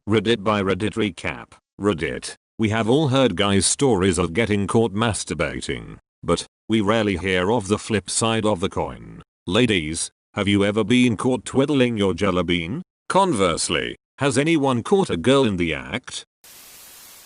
Reddit by Reddit recap. Reddit. We have all heard guys' stories of getting caught masturbating, but we rarely hear of the flip side of the coin. Ladies, have you ever been caught twiddling your jelly bean? Conversely, has anyone caught a girl in the act?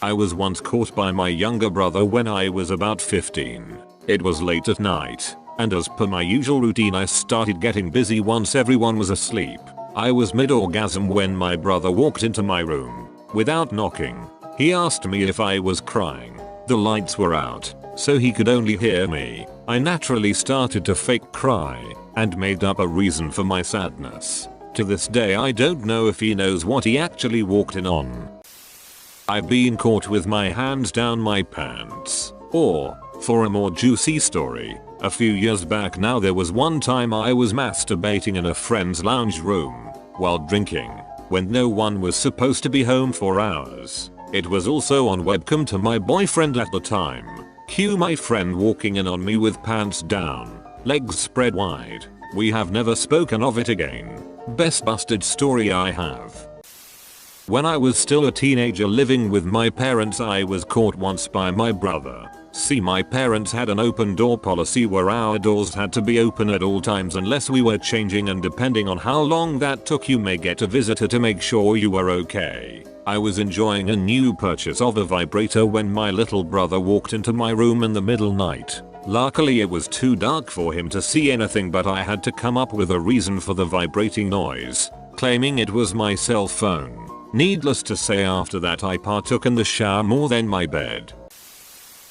I was once caught by my younger brother when I was about 15. It was late at night, and as per my usual routine I started getting busy once everyone was asleep. I was mid-orgasm when my brother walked into my room. Without knocking, he asked me if I was crying. The lights were out, so he could only hear me. I naturally started to fake cry, and made up a reason for my sadness. To this day I don't know if he knows what he actually walked in on. I've been caught with my hands down my pants. Or, for a more juicy story, a few years back now there was one time I was masturbating in a friend's lounge room, while drinking, when no one was supposed to be home for hours. It was also on webcam to my boyfriend at the time. Cue my friend walking in on me with pants down, legs spread wide. We have never spoken of it again. Best busted story I have. When I was still a teenager living with my parents I was caught once by my brother. See, my parents had an open door policy where our doors had to be open at all times unless we were changing, and depending on how long that took you may get a visitor to make sure you were okay. I was enjoying a new purchase of a vibrator when my little brother walked into my room in the middle night. Luckily it was too dark for him to see anything, but I had to come up with a reason for the vibrating noise, claiming it was my cell phone. Needless to say, after that I partook in the shower more than my bed.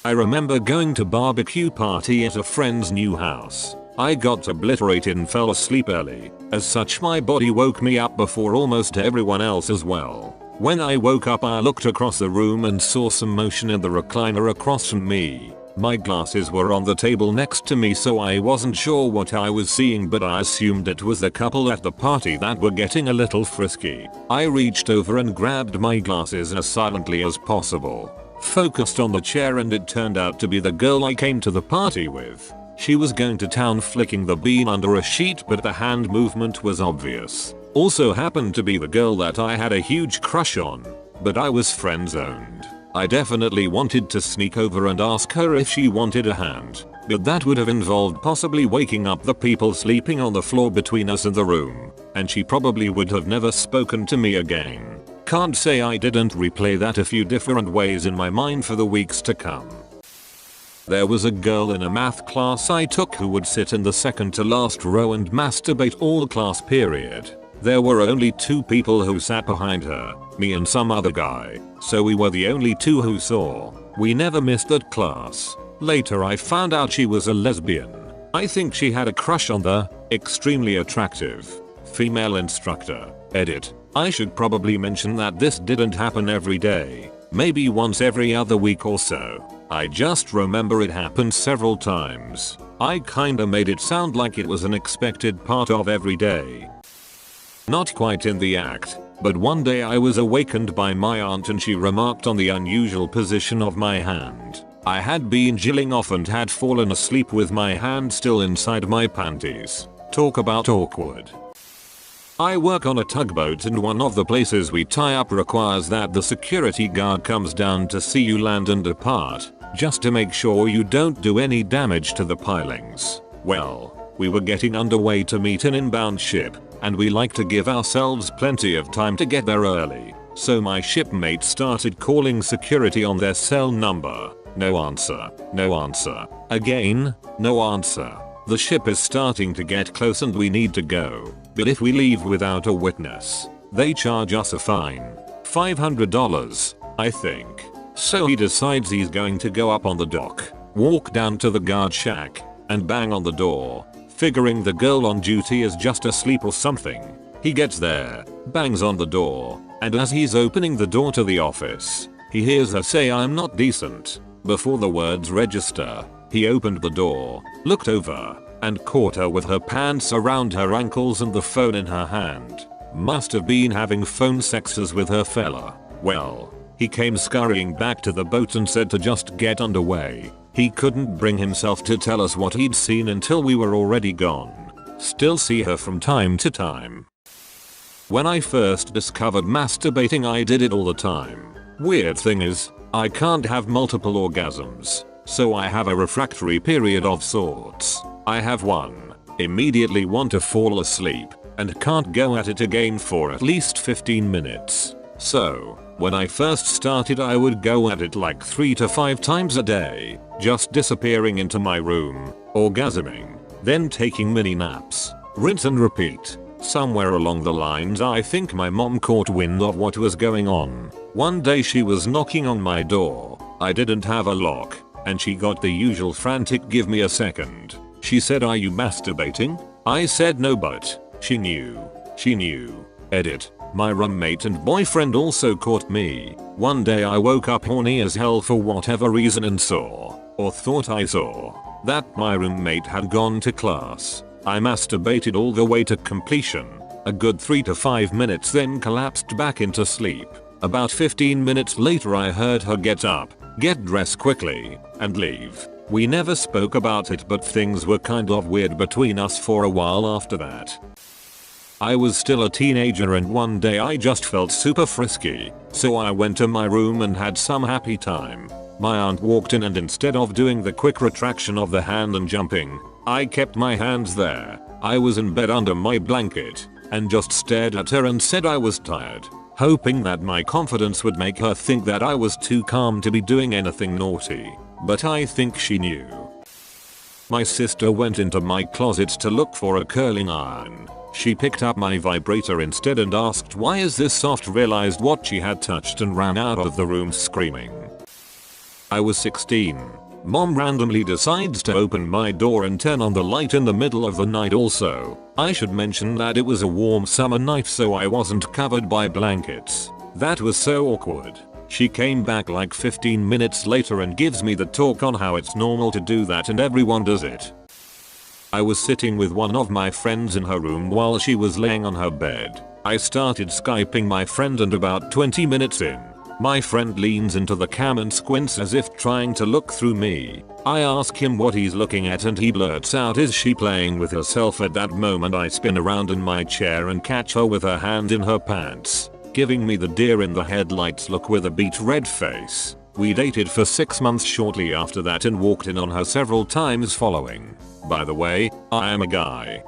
I remember going to barbecue party at a friend's new house. I got obliterated and fell asleep early. As such, my body woke me up before almost everyone else as well. When I woke up I looked across the room and saw some motion in the recliner across from me. My glasses were on the table next to me, so I wasn't sure what I was seeing, but I assumed it was the couple at the party that were getting a little frisky. I reached over and grabbed my glasses as silently as possible, focused on the chair, and it turned out to be the girl I came to the party with. She was going to town flicking the bean under a sheet, but the hand movement was obvious. Also happened to be the girl that I had a huge crush on, but I was friend-zoned. I definitely wanted to sneak over and ask her if she wanted a hand, but that would have involved possibly waking up the people sleeping on the floor between us and the room, and she probably would have never spoken to me again. Can't say I didn't replay that a few different ways in my mind for the weeks to come. There was a girl in a math class I took who would sit in the second to last row and masturbate all class period. There were only 2 people who sat behind her, me and some other guy, so we were the only 2 who saw. We never missed that class. Later I found out she was a lesbian. I think she had a crush on the extremely attractive female instructor. Edit. I should probably mention that this didn't happen every day, maybe once every other week or so. I just remember it happened several times. I kinda made it sound like it was an expected part of every day. Not quite in the act, but one day I was awakened by my aunt and she remarked on the unusual position of my hand. I had been jilling off and had fallen asleep with my hand still inside my panties. Talk about awkward. I work on a tugboat and one of the places we tie up requires that the security guard comes down to see you land and depart, just to make sure you don't do any damage to the pilings. Well, we were getting underway to meet an inbound ship, and we like to give ourselves plenty of time to get there early. So my shipmate started calling security on their cell number. No answer. No answer. Again, no answer. The ship is starting to get close and we need to go. But if we leave without a witness, they charge us a fine. $500, I think. So he decides he's going to go up on the dock, walk down to the guard shack, and bang on the door, figuring the girl on duty is just asleep or something. He gets there, bangs on the door, and as he's opening the door to the office, he hears her say, "I'm not decent." Before the words register, he opened the door, looked over, and caught her with her pants around her ankles and the phone in her hand. Must have been having phone sexes with her fella. Well, he came scurrying back to the boat and said to just get underway. He couldn't bring himself to tell us what he'd seen until we were already gone. Still see her from time to time. When I first discovered masturbating I did it all the time. Weird thing is, I can't have multiple orgasms, so I have a refractory period of sorts. I have one, immediately want to fall asleep, and can't go at it again for at least 15 minutes. So, when I first started I would go at it like 3 to 5 times a day, just disappearing into my room, orgasming, then taking mini naps, rinse and repeat. Somewhere along the lines I think my mom caught wind of what was going on. One day she was knocking on my door, I didn't have a lock, and she got the usual frantic "give me a second." She said, "Are you masturbating?" I said no, but she knew. She knew. Edit. My roommate and boyfriend also caught me. One day I woke up horny as hell for whatever reason and saw, or thought I saw, that my roommate had gone to class. I masturbated all the way to completion, a good 3 to 5 minutes, then collapsed back into sleep. About 15 minutes later I heard her get up, get dressed quickly, and leave. We never spoke about it, but things were kind of weird between us for a while after that. I was still a teenager and one day I just felt super frisky, so I went to my room and had some happy time. My aunt walked in and instead of doing the quick retraction of the hand and jumping, I kept my hands there. I was in bed under my blanket and just stared at her and said I was tired, hoping that my confidence would make her think that I was too calm to be doing anything naughty. But I think she knew. My sister went into my closet to look for a curling iron. She picked up my vibrator instead and asked, "Why is this soft?" Realized what she had touched and ran out of the room screaming. I was 16. Mom randomly decides to open my door and turn on the light in the middle of the night. Also, I should mention that it was a warm summer night, so I wasn't covered by blankets. That was so awkward. She came back like 15 minutes later and gives me the talk on how it's normal to do that and everyone does it. I was sitting with one of my friends in her room while she was laying on her bed. I started Skyping my friend and about 20 minutes in, my friend leans into the cam and squints as if trying to look through me. I ask him what he's looking at and he blurts out, "Is she playing with herself?" At that moment I spin around in my chair and catch her with her hand in her pants, giving me the deer in the headlights look with a beet red face. We dated for 6 months shortly after that and walked in on her several times following. By the way, I am a guy.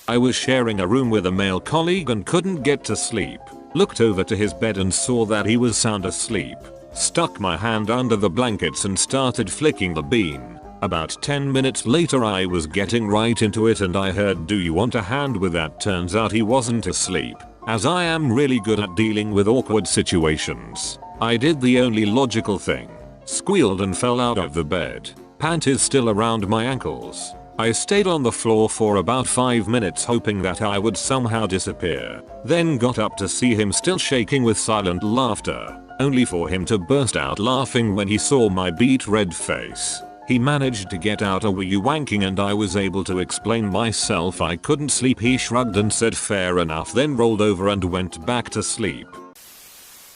I was sharing a room with a male colleague and couldn't get to sleep. Looked over to his bed and saw that he was sound asleep. Stuck my hand under the blankets and started flicking the bean. About 10 minutes later I was getting right into it and I heard, "Do you want a hand with that?" Turns out he wasn't asleep, as I am really good at dealing with awkward situations. I did the only logical thing. Squealed and fell out of the bed. Panties still around my ankles. I stayed on the floor for about 5 minutes hoping that I would somehow disappear. Then got up to see him still shaking with silent laughter, only for him to burst out laughing when he saw my beet red face. He managed to get out, "Are you wanking?" and I was able to explain myself I couldn't sleep. He shrugged and said fair enough, then rolled over and went back to sleep.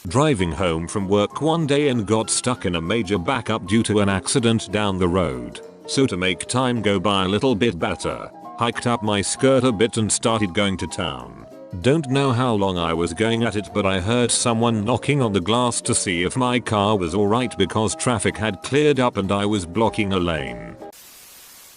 Driving home from work one day and got stuck in a major backup due to an accident down the road. So to make time go by a little bit better, hiked up my skirt a bit and started going to town. Don't know how long I was going at it, but I heard someone knocking on the glass to see if my car was alright because traffic had cleared up and I was blocking a lane.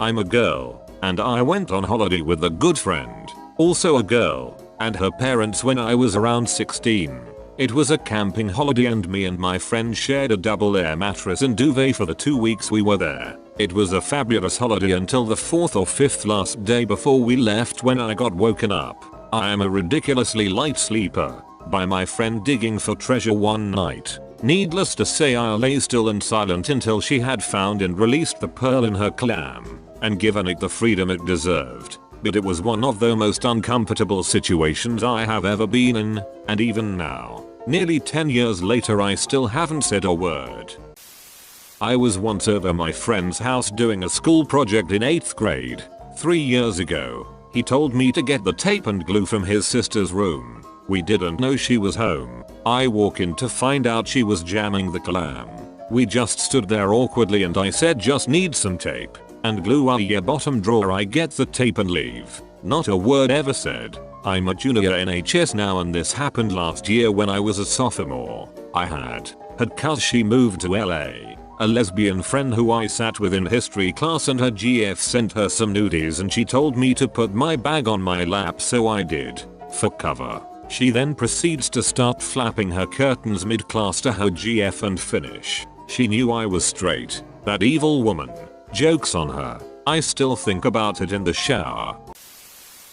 I'm a girl, and I went on holiday with a good friend, also a girl, and her parents when I was around 16. It was a camping holiday and me and my friend shared a double air mattress and duvet for the 2 weeks we were there. It was a fabulous holiday until the 4th or 5th last day before we left, when I got woken up, I am a ridiculously light sleeper, by my friend digging for treasure one night. Needless to say I lay still and silent until she had found and released the pearl in her clam, and given it the freedom it deserved. But it was one of the most uncomfortable situations I have ever been in, and even now, nearly 10 years later, I still haven't said a word. I was once over my friend's house doing a school project in 8th grade. 3 years ago, he told me to get the tape and glue from his sister's room. We didn't know she was home. I walk in to find out she was jamming the clam. We just stood there awkwardly and I said, "Just need some tape and glue." "Yeah, bottom drawer." I get the tape and leave. Not a word ever said. I'm a junior NHS now and this happened last year when I was a sophomore. I had cause she moved to LA. A lesbian friend who I sat with in history class and her GF sent her some nudies and she told me to put my bag on my lap, so I did. For cover. She then proceeds to start flapping her curtains mid-class to her GF and finish. She knew I was straight. That evil woman. Joke's on her. I still think about it in the shower.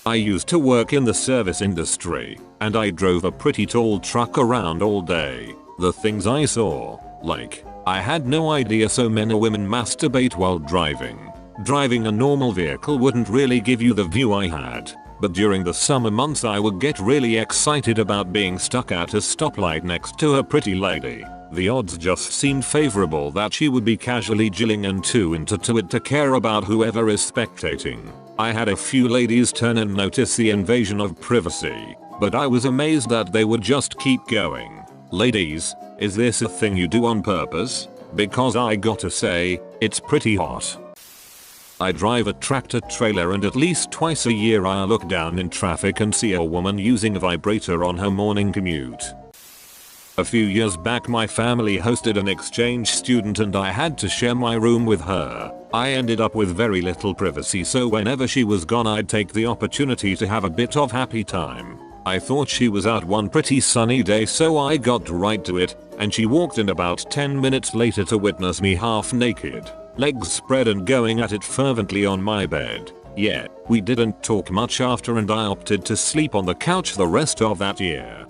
I used to work in the service industry, and I drove a pretty tall truck around all day. The things I saw, like, I had no idea so men or women masturbate while driving. Driving a normal vehicle wouldn't really give you the view I had, but during the summer months I would get really excited about being stuck at a stoplight next to a pretty lady. The odds just seemed favorable that she would be casually jilling and too into it to care about whoever is spectating. I had a few ladies turn and notice the invasion of privacy, but I was amazed that they would just keep going. Ladies, is this a thing you do on purpose? Because I gotta say, it's pretty hot. I drive a tractor trailer and at least twice a year I look down in traffic and see a woman using a vibrator on her morning commute. A few years back my family hosted an exchange student and I had to share my room with her. I ended up with very little privacy, so whenever she was gone I'd take the opportunity to have a bit of happy time. I thought she was out one pretty sunny day, so I got right to it, and she walked in about 10 minutes later to witness me half naked, legs spread and going at it fervently on my bed. Yeah, we didn't talk much after and I opted to sleep on the couch the rest of that year.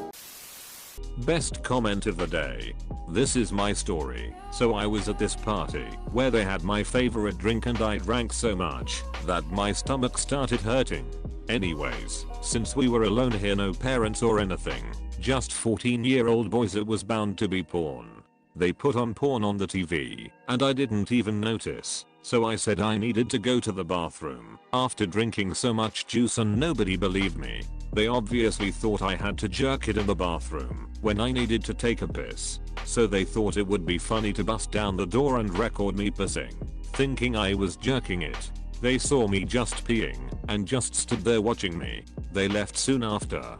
Best comment of the day. This is my story. So I was at this party where they had my favorite drink and I drank so much that my stomach started hurting. Anyways, since we were alone here, no parents or anything, just 14-year-old boys, it was bound to be porn. They put on porn on the TV, and I didn't even notice, so I said I needed to go to the bathroom after drinking so much juice and nobody believed me. They obviously thought I had to jerk it in the bathroom when I needed to take a piss, so they thought it would be funny to bust down the door and record me pissing, thinking I was jerking it. They saw me just peeing and just stood there watching me. They left soon after.